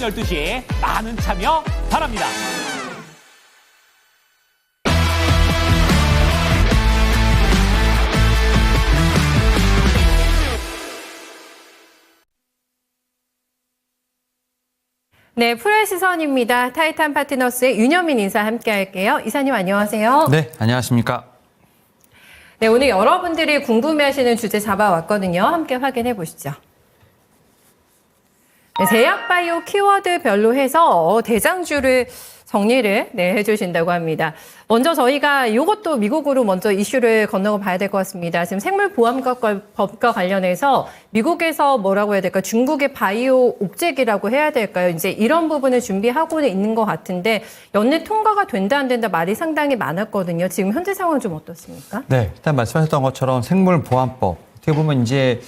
12시 많은 참여 바랍니다. 네, 프로의 시선입니다. 타이탄 파트너스의 윤현민 인사 함께 할게요. 이사님 안녕하세요. 네, 안녕하십니까. 네, 오늘 여러분들이 궁금해하시는 주제 잡아왔거든요. 함께 확인해 보시죠. 네, 제약바이오 키워드별로 해서 대장주를 정리를 해주신다고 합니다. 먼저 저희가 이것도 미국으로 먼저 이슈를 건너고 봐야 될 것 같습니다. 지금 생물보안법과 관련해서 미국에서 뭐라고 해야 될까? 중국의 바이오 옥죄기라고 해야 될까요? 이제 이런 부분을 준비하고 있는 것 같은데 연내 통과가 된다 안 된다 말이 상당히 많았거든요. 지금 현재 상황은 좀 어떻습니까? 네, 일단 말씀하셨던 것처럼 생물보안법 어떻게 보면 이제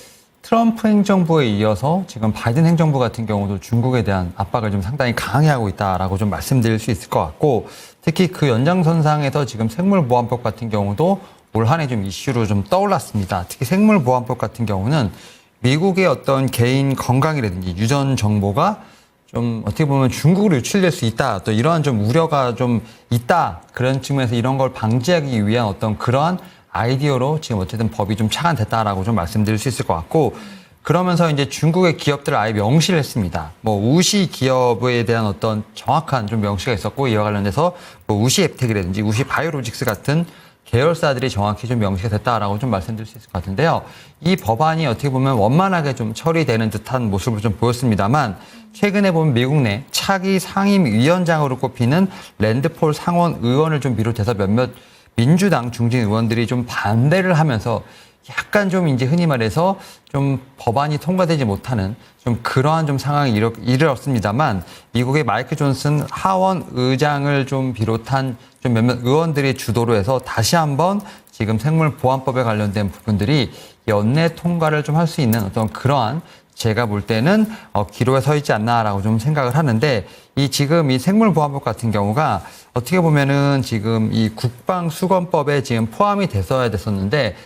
트럼프 행정부에 이어서 지금 바이든 행정부 같은 경우도 중국에 대한 압박을 좀 상당히 강하게 하고 있다라고 좀 말씀드릴 수 있을 것 같고, 특히 그 연장선상에서 지금 생물보안법 같은 경우도 올 한 해 좀 이슈로 좀 떠올랐습니다. 특히 생물보안법 같은 경우는 미국의 어떤 개인 건강이라든지 유전 정보가 좀 어떻게 보면 중국으로 유출될 수 있다, 또 이러한 좀 우려가 좀 있다, 그런 측면에서 이런 걸 방지하기 위한 어떤 그러한 아이디어로 지금 어쨌든 법이 좀 착안됐다라고 좀 말씀드릴 수 있을 것 같고, 그러면서 이제 중국의 기업들을 아예 명시를 했습니다. 뭐 우시 기업에 대한 어떤 정확한 좀 명시가 있었고, 이와 관련해서 뭐 우시 앱텍이라든지 우시 바이오로직스 같은 계열사들이 정확히 좀 명시가 됐다라고 좀 말씀드릴 수 있을 것 같은데요. 이 법안이 어떻게 보면 원만하게 좀 처리되는 듯한 모습을 좀 보였습니다만, 최근에 보면 미국 내 차기 상임위원장으로 꼽히는 랜드폴 상원 의원을 좀 비롯해서 몇몇 민주당 중진 의원들이 좀 반대를 하면서 약간 좀 이제 흔히 말해서 좀 법안이 통과되지 못하는 좀 그러한 좀 상황이 이르렀습니다만, 미국의 마이크 존슨 하원 의장을 좀 비롯한 좀 몇몇 의원들이 주도로 해서 다시 한번 지금 생물보안법에 관련된 부분들이 연내 통과를 좀 할 수 있는 어떤 그러한, 제가 볼 때는 기로에 서 있지 않나라고 좀 생각을 하는데, 지금 이 생물보안법 같은 경우가 어떻게 보면은 지금 이 국방수권법에 지금 포함이 됐어야 됐었는데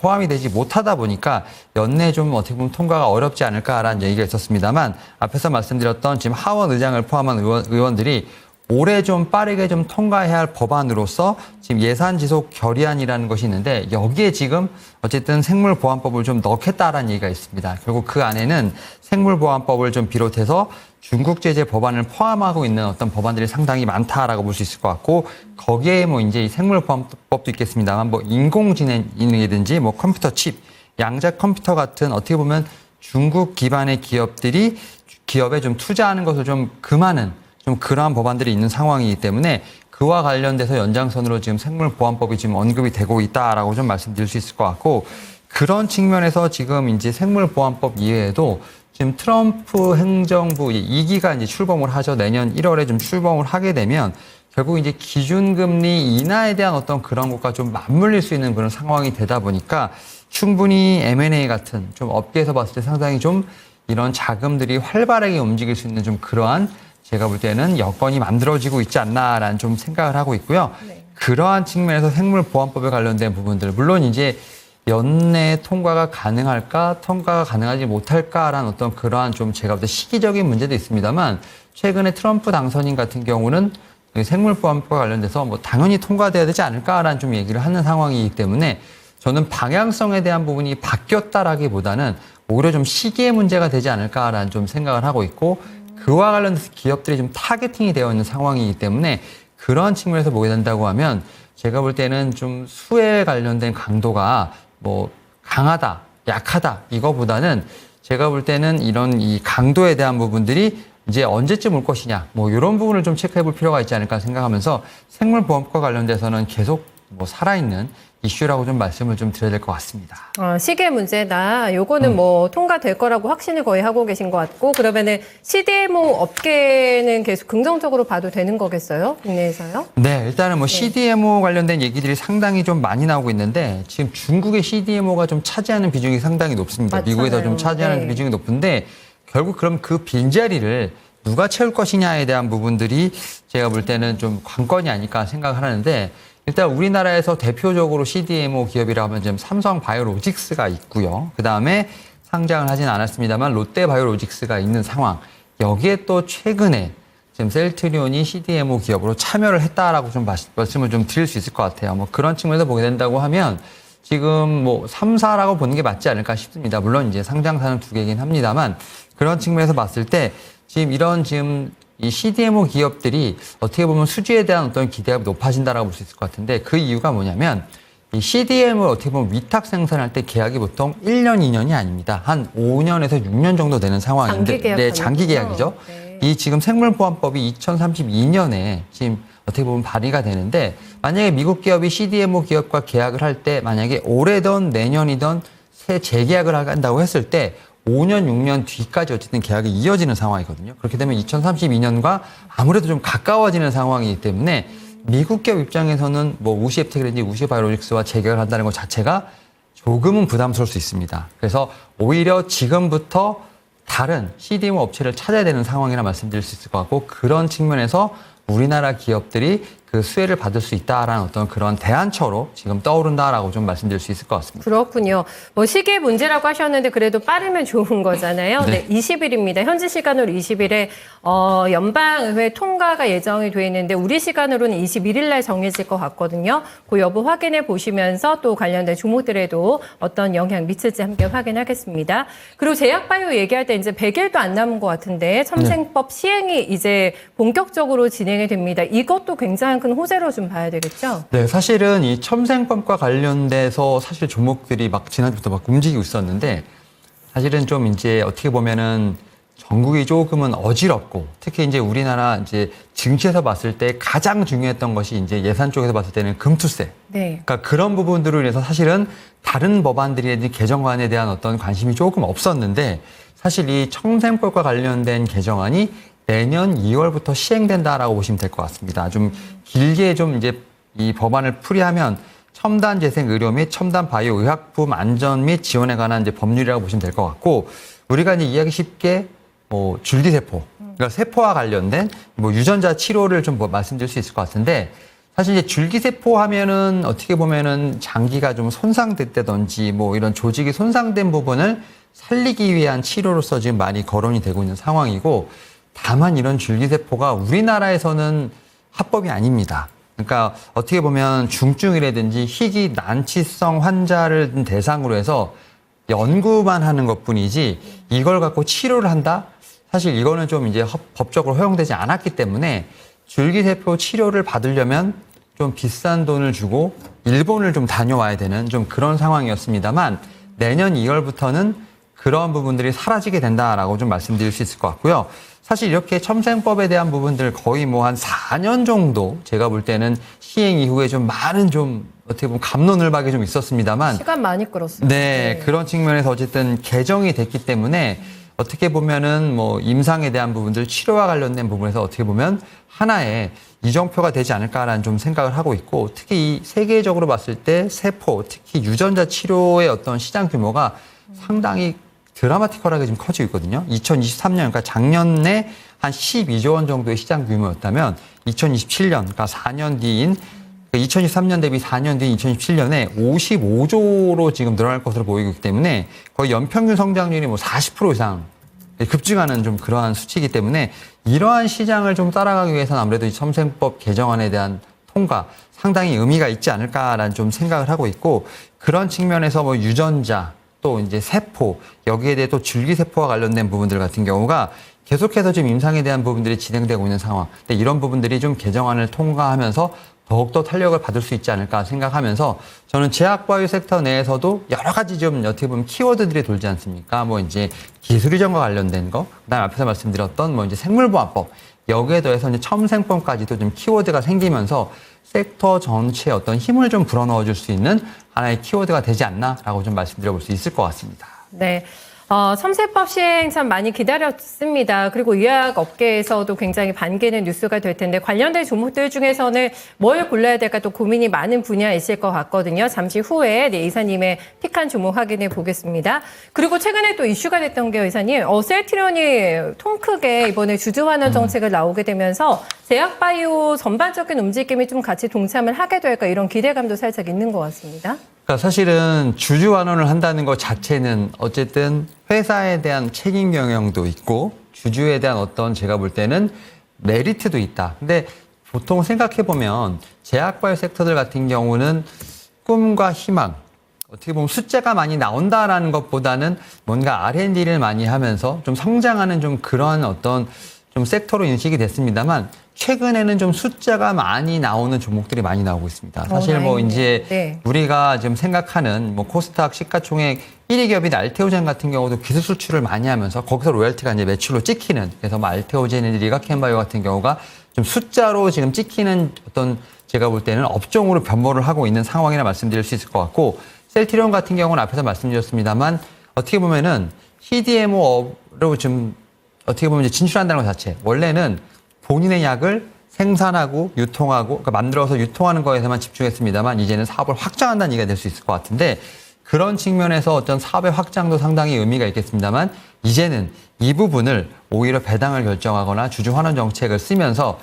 포함이 되지 못하다 보니까 연내 좀 어떻게 보면 통과가 어렵지 않을까라는 얘기가 있었습니다만, 앞에서 말씀드렸던 지금 하원 의장을 포함한 의원들이 올해 좀 빠르게 좀 통과해야 할 법안으로서 지금 예산 지속 결의안이라는 것이 있는데, 여기에 지금 어쨌든 생물보안법을 좀 넣겠다라는 얘기가 있습니다. 결국 그 안에는 생물보안법을 좀 비롯해서 중국 제재 법안을 포함하고 있는 어떤 법안들이 상당히 많다라고 볼 수 있을 것 같고, 거기에 뭐 이제 생물보안법도 있겠습니다만, 뭐 인공지능이든지 뭐 컴퓨터 칩, 양자 컴퓨터 같은 어떻게 보면 중국 기반의 기업들이 기업에 좀 투자하는 것을 좀 금하는 좀 그러한 법안들이 있는 상황이기 때문에, 그와 관련돼서 연장선으로 지금 생물보안법이 지금 언급이 되고 있다라고 좀 말씀드릴 수 있을 것 같고, 그런 측면에서 지금 이제 생물보안법 이외에도 지금 트럼프 행정부 2기가 이제 출범을 하죠. 내년 1월에 좀 출범을 하게 되면 결국 이제 기준금리 인하에 대한 어떤 그런 것과 좀 맞물릴 수 있는 그런 상황이 되다 보니까, 충분히 M&A 같은 좀 업계에서 봤을 때 상당히 좀 이런 자금들이 활발하게 움직일 수 있는 좀 그러한, 제가 볼 때는 여건이 만들어지고 있지 않나라는 좀 생각을 하고 있고요. 네. 그러한 측면에서 생물보안법에 관련된 부분들, 물론 이제 연내 통과가 가능할까, 통과가 가능하지 못할까라는 어떤 그러한 좀 제가 볼 때 시기적인 문제도 있습니다만, 최근에 트럼프 당선인 같은 경우는 생물보안법과 관련돼서 뭐 당연히 통과돼야 되지 않을까라는 좀 얘기를 하는 상황이기 때문에, 저는 방향성에 대한 부분이 바뀌었다라기보다는 오히려 좀 시기의 문제가 되지 않을까라는 좀 생각을 하고 있고, 그와 관련해서 기업들이 좀 타겟팅이 되어 있는 상황이기 때문에, 그런 측면에서 보게 된다고 하면 제가 볼 때는 좀 수에 관련된 강도가 뭐 강하다, 약하다 이거보다는 제가 볼 때는 이런 이 강도에 대한 부분들이 이제 언제쯤 올 것이냐, 뭐 이런 부분을 좀 체크해 볼 필요가 있지 않을까 생각하면서, 생물보안법과 관련돼서는 계속 뭐 살아있는 이슈라고 좀 말씀을 좀 드려야 될 것 같습니다. 시기의 문제다. 요거는 뭐 통과될 거라고 확신을 거의 하고 계신 것 같고, 그러면은 CDMO 업계는 계속 긍정적으로 봐도 되는 거겠어요? 국내에서요? 네, 일단은 뭐 CDMO 관련된 얘기들이 상당히 좀 많이 나오고 있는데, 지금 중국의 CDMO가 좀 차지하는 비중이 상당히 높습니다. 맞잖아요. 미국에서 좀 차지하는 비중이 높은데, 결국 그럼 그 빈자리를 누가 채울 것이냐에 대한 부분들이 제가 볼 때는 좀 관건이 아닐까 생각을 하는데, 일단 우리나라에서 대표적으로 CDMO 기업이라 하면 지금 삼성 바이오로직스가 있고요. 그 다음에 상장을 하진 않았습니다만 롯데 바이오로직스가 있는 상황. 여기에 또 최근에 지금 셀트리온이 CDMO 기업으로 참여를 했다라고 좀 말씀을 좀 드릴 수 있을 것 같아요. 뭐 그런 측면에서 보게 된다고 하면 지금 뭐 3사라고 보는 게 맞지 않을까 싶습니다. 물론 이제 상장사는 2개이긴 합니다만 그런 측면에서 봤을 때 지금 이 CDMO 기업들이 어떻게 보면 수주에 대한 어떤 기대가 높아진다라고 볼 수 있을 것 같은데 그 이유가 뭐냐면 이 CDMO를 어떻게 보면 위탁 생산할 때 계약이 보통 1년, 2년이 아닙니다. 한 5년에서 6년 정도 되는 상황인데 장기 계약 네, 장기 계약이죠. 네. 이 지금 생물보안법이 2032년에 지금 어떻게 보면 발의가 되는데 만약에 미국 기업이 CDMO 기업과 계약을 할 때 만약에 올해든 내년이든 새 재계약을 한다고 했을 때 5년, 6년 뒤까지 어쨌든 계약이 이어지는 상황이거든요. 그렇게 되면 2032년과 아무래도 좀 가까워지는 상황이기 때문에 미국 기업 입장에서는 뭐 우시앱텍이라든지 우시바이오로직스와 재계약을 한다는 것 자체가 조금은 부담스러울 수 있습니다. 그래서 오히려 지금부터 다른 CDMO 업체를 찾아야 되는 상황이라 말씀드릴 수 있을 것 같고 그런 측면에서 우리나라 기업들이 그 수혜를 받을 수 있다라는 어떤 그런 대안처로 지금 떠오른다라고 좀 말씀드릴 수 있을 것 같습니다. 그렇군요. 뭐 시기의 문제라고 하셨는데 그래도 빠르면 좋은 거잖아요. 네. 네, 20일입니다. 현지 시간으로 20일에 연방의회 통과가 예정이 돼 있는데 우리 시간으로는 21일 날 정해질 것 같거든요. 그 여부 확인해 보시면서 또 관련된 종목들에도 어떤 영향 미칠지 함께 확인하겠습니다. 그리고 제약바이오 얘기할 때 이제 100일도 안 남은 것 같은데 첨생법 시행이 이제 본격적으로 진행이 됩니다. 이것도 굉장히 큰 호재로 좀 봐야 되겠죠? 네, 사실은 이 첨생법과 관련돼서 사실 종목들이 막 지난주부터 막 움직이고 있었는데 사실은 좀 이제 어떻게 보면은 전국이 조금은 어지럽고 특히 이제 우리나라 이제 증시에서 봤을 때 가장 중요했던 것이 이제 예산 쪽에서 봤을 때는 금투세. 네. 그러니까 그런 부분들로 인해서 사실은 다른 법안들이 개정안에 대한 어떤 관심이 조금 없었는데 사실 이 첨생법과 관련된 개정안이 내년 2월부터 시행된다라고 보시면 될 것 같습니다. 좀 길게 좀 이제 이 법안을 풀이하면 첨단 재생 의료 및 첨단 바이오 의약품 안전 및 지원에 관한 이제 법률이라고 보시면 될 것 같고 우리가 이제 이해하기 쉽게 뭐 줄기세포, 그러니까 세포와 관련된 뭐 유전자 치료를 좀 말씀드릴 수 있을 것 같은데 사실 이제 줄기세포 하면은 어떻게 보면은 장기가 좀 손상됐다든지 뭐 이런 조직이 손상된 부분을 살리기 위한 치료로서 지금 많이 거론이 되고 있는 상황이고 다만 이런 줄기세포가 우리나라에서는 합법이 아닙니다. 그러니까 어떻게 보면 중증이라든지 희귀 난치성 환자를 대상으로 해서 연구만 하는 것뿐이지 이걸 갖고 치료를 한다? 사실 이거는 좀 이제 법적으로 허용되지 않았기 때문에 줄기세포 치료를 받으려면 좀 비싼 돈을 주고 일본을 좀 다녀와야 되는 좀 그런 상황이었습니다만 내년 2월부터는 그런 부분들이 사라지게 된다라고 좀 말씀드릴 수 있을 것 같고요. 사실 이렇게 첨생법에 대한 부분들 거의 뭐 한 4년 정도 제가 볼 때는 시행 이후에 좀 많은 좀 어떻게 보면 갑론을박이 좀 있었습니다만 시간 많이 끌었어요. 네, 그런 측면에서 어쨌든 개정이 됐기 때문에 어떻게 보면은 뭐 임상에 대한 부분들 치료와 관련된 부분에서 어떻게 보면 하나의 이정표가 되지 않을까라는 좀 생각을 하고 있고 특히 이 세계적으로 봤을 때 세포 특히 유전자 치료의 어떤 시장 규모가 상당히 드라마티컬하게 지금 커지고 있거든요. 2023년, 그러니까 작년에 한 12조 원 정도의 시장 규모였다면 2027년, 그러니까 4년 뒤인 2023년 대비 4년 뒤인 2027년에 55조로 지금 늘어날 것으로 보이고 있기 때문에 거의 연평균 성장률이 뭐 40% 이상 급증하는 좀 그러한 수치이기 때문에 이러한 시장을 좀 따라가기 위해서는 아무래도 이 첨생법 개정안에 대한 통과 상당히 의미가 있지 않을까라는 좀 생각을 하고 있고 그런 측면에서 뭐 유전자 또 이제 세포, 여기에 대해 또 줄기세포와 관련된 부분들 같은 경우가 계속해서 지금 임상에 대한 부분들이 진행되고 있는 상황. 근데 이런 부분들이 좀 개정안을 통과하면서 더욱더 탄력을 받을 수 있지 않을까 생각하면서 저는 제약바이오 섹터 내에서도 여러 가지 좀 어떻게 보면 키워드들이 돌지 않습니까? 뭐 이제 기술 이전과 관련된 거, 그다음 앞에서 말씀드렸던 뭐 이제 생물보안법, 여기에 더해서 이제 첨생법까지도 좀 키워드가 생기면서 섹터 전체에 어떤 힘을 좀 불어넣어 줄 수 있는 하나의 키워드가 되지 않나라고 좀 말씀드려볼 수 있을 것 같습니다. 네. 첨세법 시행 참 많이 기다렸습니다. 그리고 의학 업계에서도 굉장히 반기는 뉴스가 될 텐데 관련된 종목들 중에서는 뭘 골라야 될까 또 고민이 많은 분야이실 것 같거든요. 잠시 후에 네, 이사님의 픽한 종목 확인해 보겠습니다. 그리고 최근에 또 이슈가 됐던 게 이사님, 셀트리온이 통 크게 이번에 주주 환원 정책을 나오게 되면서 제약바이오 전반적인 움직임이 좀 같이 동참을 하게 될까 이런 기대감도 살짝 있는 것 같습니다. 그러니까 사실은 주주 환원을 한다는 것 자체는 어쨌든 회사에 대한 책임 경영도 있고 주주에 대한 어떤 제가 볼 때는 메리트도 있다. 근데 보통 생각해보면 제약바이오 섹터들 같은 경우는 꿈과 희망, 어떻게 보면 숫자가 많이 나온다라는 것보다는 뭔가 R&D를 많이 하면서 좀 성장하는 좀 그런 어떤 좀 섹터로 인식이 됐습니다만 최근에는 좀 숫자가 많이 나오는 종목들이 많이 나오고 있습니다. 사실 뭐 이제 네. 우리가 지금 생각하는 뭐 코스닥 시가총액 1위 기업인 알테오젠 같은 경우도 기술 수출을 많이 하면서 거기서 로열티가 이제 매출로 찍히는, 그래서 뭐 알테오젠이나 리가켄바이오 같은 경우가 좀 숫자로 지금 찍히는 어떤 제가 볼 때는 업종으로 변모를 하고 있는 상황이라 말씀드릴 수 있을 것 같고, 셀트리온 같은 경우는 앞에서 말씀드렸습니다만 어떻게 보면은 CDMO로 좀 어떻게 보면 이제 진출한다는 것 자체, 원래는 본인의 약을 생산하고 유통하고, 그러니까 만들어서 유통하는 거에서만 집중했습니다만 이제는 사업을 확장한다는 얘기가 될 수 있을 것 같은데, 그런 측면에서 어떤 사업의 확장도 상당히 의미가 있겠습니다만 이제는 이 부분을 오히려 배당을 결정하거나 주주 환원 정책을 쓰면서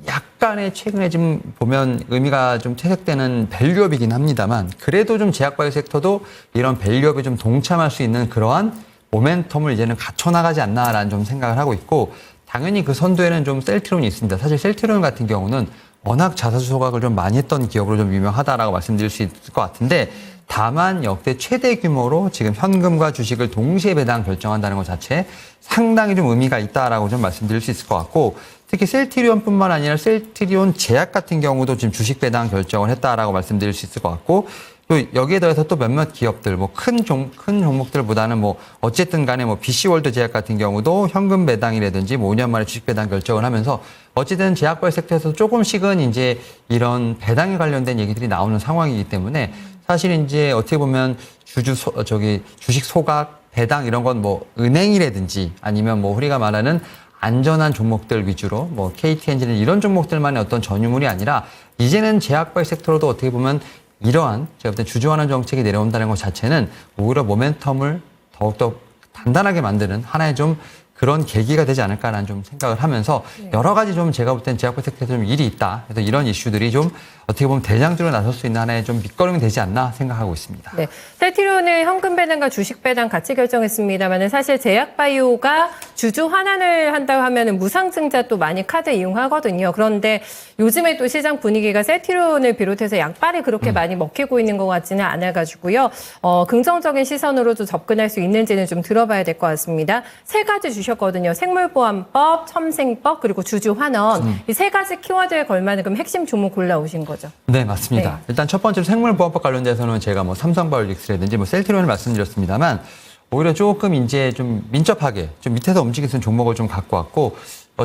약간의 최근에 지금 보면 의미가 좀 퇴색되는 밸류업이긴 합니다만, 그래도 좀 제약바이오 섹터도 이런 밸류업에 좀 동참할 수 있는 그러한 모멘텀을 이제는 갖춰나가지 않나라는 좀 생각을 하고 있고, 당연히 그 선두에는 좀 셀트리온이 있습니다. 사실 셀트리온 같은 경우는 워낙 자사주 소각을 좀 많이 했던 기업으로 좀 유명하다라고 말씀드릴 수 있을 것 같은데, 다만 역대 최대 규모로 지금 현금과 주식을 동시에 배당 결정한다는 것 자체에 상당히 좀 의미가 있다라고 좀 말씀드릴 수 있을 것 같고, 특히 셀트리온뿐만 아니라 셀트리온 제약 같은 경우도 지금 주식 배당 결정을 했다라고 말씀드릴 수 있을 것 같고, 또 여기에 더해서 또 몇몇 기업들, 뭐 큰 종목들보다는 뭐 어쨌든 간에 뭐 BC월드 제약 같은 경우도 현금 배당이라든지 뭐 5년 만에 주식 배당 결정을 하면서 어쨌든 제약바이오 섹터에서 조금씩은 이제 이런 배당에 관련된 얘기들이 나오는 상황이기 때문에, 사실 이제 어떻게 보면 주식 소각, 배당 이런 건 뭐 은행이라든지 아니면 뭐 우리가 말하는 안전한 종목들 위주로 뭐 KT 엔진 이런 종목들만의 어떤 전유물이 아니라 이제는 제약바이오 섹터로도 어떻게 보면 이러한 제가 볼 때 주주 환원 정책이 내려온다는 것 자체는 오히려 모멘텀을 더욱더 단단하게 만드는 하나의 좀 그런 계기가 되지 않을까라는 좀 생각을 하면서, 여러 가지 좀 제가 볼 땐 제약바이오 섹터에 좀 일이 있다. 그래서 이런 이슈들이 좀 어떻게 보면 대장주로 나설 수 있는 하나의 좀 밑거름이 되지 않나 생각하고 있습니다. 네. 셀트리온은 현금 배당과 주식 배당 같이 결정했습니다만, 사실 제약바이오가 주주 환원을 한다고 하면 무상증자 또 많이 카드 이용하거든요. 그런데 요즘에 또 시장 분위기가 셀트리온을 비롯해서 약발이 그렇게 많이 먹히고 있는 것 같지는 않아가지고요. 긍정적인 시선으로도 접근할 수 있는지는 좀 들어봐야 될 것 같습니다. 세 가지 주셨거든요. 생물보안법, 첨생법, 그리고 주주 환원. 이 세 가지 키워드에 걸맞는 그럼 핵심 종목 골라오신 거죠. 네, 맞습니다. 네. 일단 첫 번째로 생물보안법 관련돼서는 제가 뭐 삼성바이오로직스라든지 뭐 셀트리온을 말씀드렸습니다만, 오히려 조금 이제 좀 민첩하게 좀 밑에서 움직일 수 있는 종목을 좀 갖고 왔고,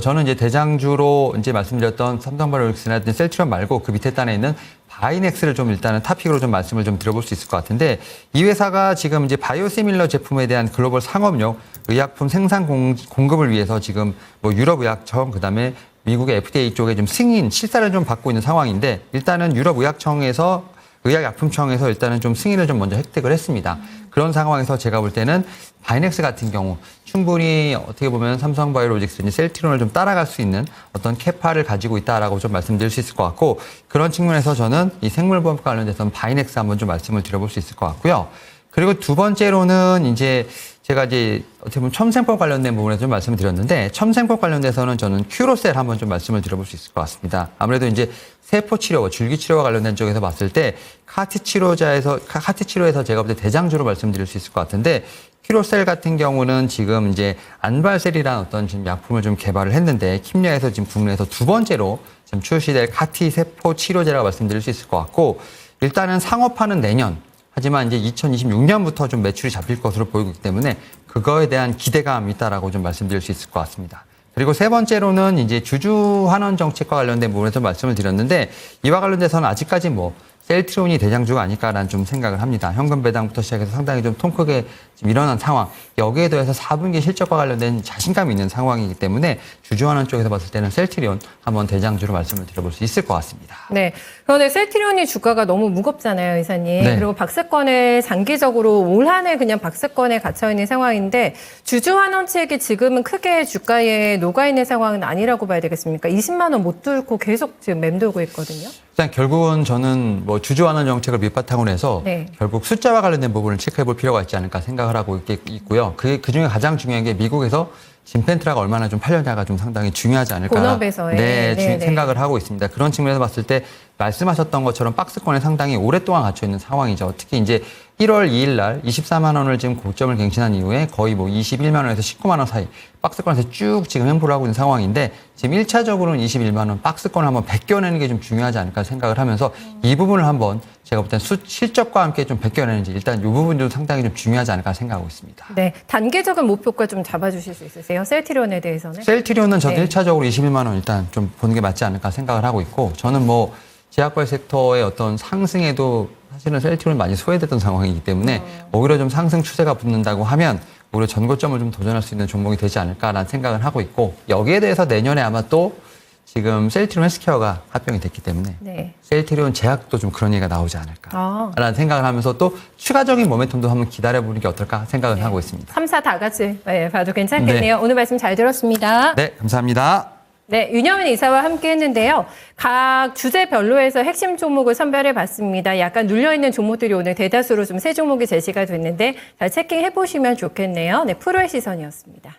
저는 이제 대장주로 이제 말씀드렸던 삼성바이오로직스라든지 셀트리온 말고 그 밑에 단에 있는 바이넥스를 좀 일단은 탑픽으로 좀 말씀을 좀 드려볼 수 있을 것 같은데, 이 회사가 지금 이제 바이오시밀러 제품에 대한 글로벌 상업용 의약품 생산 공급을 위해서 지금 뭐 유럽의약청, 그다음에 미국의 FDA 쪽에 좀 실사를 좀 받고 있는 상황인데, 일단은 유럽의약청에서 의약약품청에서 일단은 좀 승인을 좀 먼저 획득을 했습니다. 그런 상황에서 제가 볼 때는 바이넥스 같은 경우 충분히 어떻게 보면 삼성바이오로직스, 셀트리온을 좀 따라갈 수 있는 어떤 캐파를 가지고 있다라고 좀 말씀드릴 수 있을 것 같고, 그런 측면에서 저는 이 생물보험과 관련돼서는 바이넥스 한번 좀 말씀을 드려볼 수 있을 것 같고요. 그리고 두 번째로는 이제 제가 이제 어떻게 보면 첨생법 관련된 부분에서 좀 말씀을 드렸는데, 첨생법 관련돼서는 저는 큐로셀 한번 좀 말씀을 드려볼 수 있을 것 같습니다. 아무래도 이제 세포 치료와 줄기 치료와 관련된 쪽에서 봤을 때 카티 치료에서 제가 볼 때 대장주로 말씀드릴 수 있을 것 같은데, 큐로셀 같은 경우는 지금 이제 안발셀이라는 어떤 지금 약품을 좀 개발을 했는데, 킴야에서 지금 국내에서 두 번째로 지금 출시될 카티 세포 치료제라고 말씀드릴 수 있을 것 같고, 일단은 상업화는 내년, 하지만 이제 2026년부터 좀 매출이 잡힐 것으로 보이고 있기 때문에 그거에 대한 기대감이 있다라고 좀 말씀드릴 수 있을 것 같습니다. 그리고 세 번째로는 이제 주주 환원 정책과 관련된 부분에서 말씀을 드렸는데, 이와 관련돼서는 아직까지 뭐 셀트리온이 대장주가 아닐까라는 좀 생각을 합니다. 현금 배당부터 시작해서 상당히 좀 통 크게 지금 일어난 상황, 여기에 더해서 4분기 실적과 관련된 자신감이 있는 상황이기 때문에 주주 환원 쪽에서 봤을 때는 셀트리온 한번 대장주로 말씀을 드려볼 수 있을 것 같습니다. 네. 그런데 셀트리온이 주가가 너무 무겁잖아요, 이사님. 네. 그리고 박스권에 장기적으로 올 한 해 그냥 박스권에 갇혀있는 상황인데, 주주 환원책이 지금은 크게 주가에 녹아있는 상황은 아니라고 봐야 되겠습니까? 20만 원 못 뚫고 계속 지금 맴돌고 있거든요. 일단 결국은 저는 뭐 주주 환원 정책을 밑바탕으로 해서 네. 결국 숫자와 관련된 부분을 체크해 볼 필요가 있지 않을까 생각을 하고 있고요. 그 중에 가장 중요한 게 미국에서 진펜트라가 얼마나 좀 팔렸냐가 좀 상당히 중요하지 않을까. 본업에서의. 네. 생각을 하고 있습니다. 그런 측면에서 봤을 때 말씀하셨던 것처럼 박스권에 상당히 오랫동안 갇혀 있는 상황이죠. 특히 이제 1월 2일 날 24만 원을 지금 고점을 갱신한 이후에 거의 뭐 21만 원에서 19만 원 사이 박스권에서 쭉 지금 횡보를 하고 있는 상황인데 지금 1차적으로는 21만 원 박스권을 한번 벗겨내는 게 좀 중요하지 않을까 생각을 하면서 이 부분을 한번 제가 볼 땐 실적과 함께 좀 벗겨내는지 일단 이 부분도 상당히 좀 중요하지 않을까 생각하고 있습니다. 네, 단계적인 목표가 좀 잡아주실 수 있으세요? 셀트리온에 대해서는? 셀트리온은 저도 네. 1차적으로 21만 원 일단 좀 보는 게 맞지 않을까 생각을 하고 있고 저는 뭐 제약발 섹터의 어떤 상승에도 사실은 셀트리온이 많이 소외됐던 상황이기 때문에 오히려 좀 상승 추세가 붙는다고 하면 오히려 전고점을 좀 도전할 수 있는 종목이 되지 않을까라는 생각을 하고 있고 여기에 대해서 내년에 아마 또 지금 셀트리온 헬스케어가 합병이 됐기 때문에 네. 셀트리온 제약도 좀 그런 얘기가 나오지 않을까라는 생각을 하면서 또 추가적인 모멘텀도 한번 기다려보는 게 어떨까 생각을 하고 있습니다. 3, 4 다 같이 봐도 괜찮겠네요. 오늘 말씀 잘 들었습니다. 네, 감사합니다. 네, 윤여민 이사와 함께 했는데요. 각 주제별로에서 핵심 종목을 선별해 봤습니다. 약간 눌려있는 종목들이 오늘 대다수로 좀 세 종목이 제시가 됐는데 잘 체킹해 보시면 좋겠네요. 네, 프로의 시선이었습니다.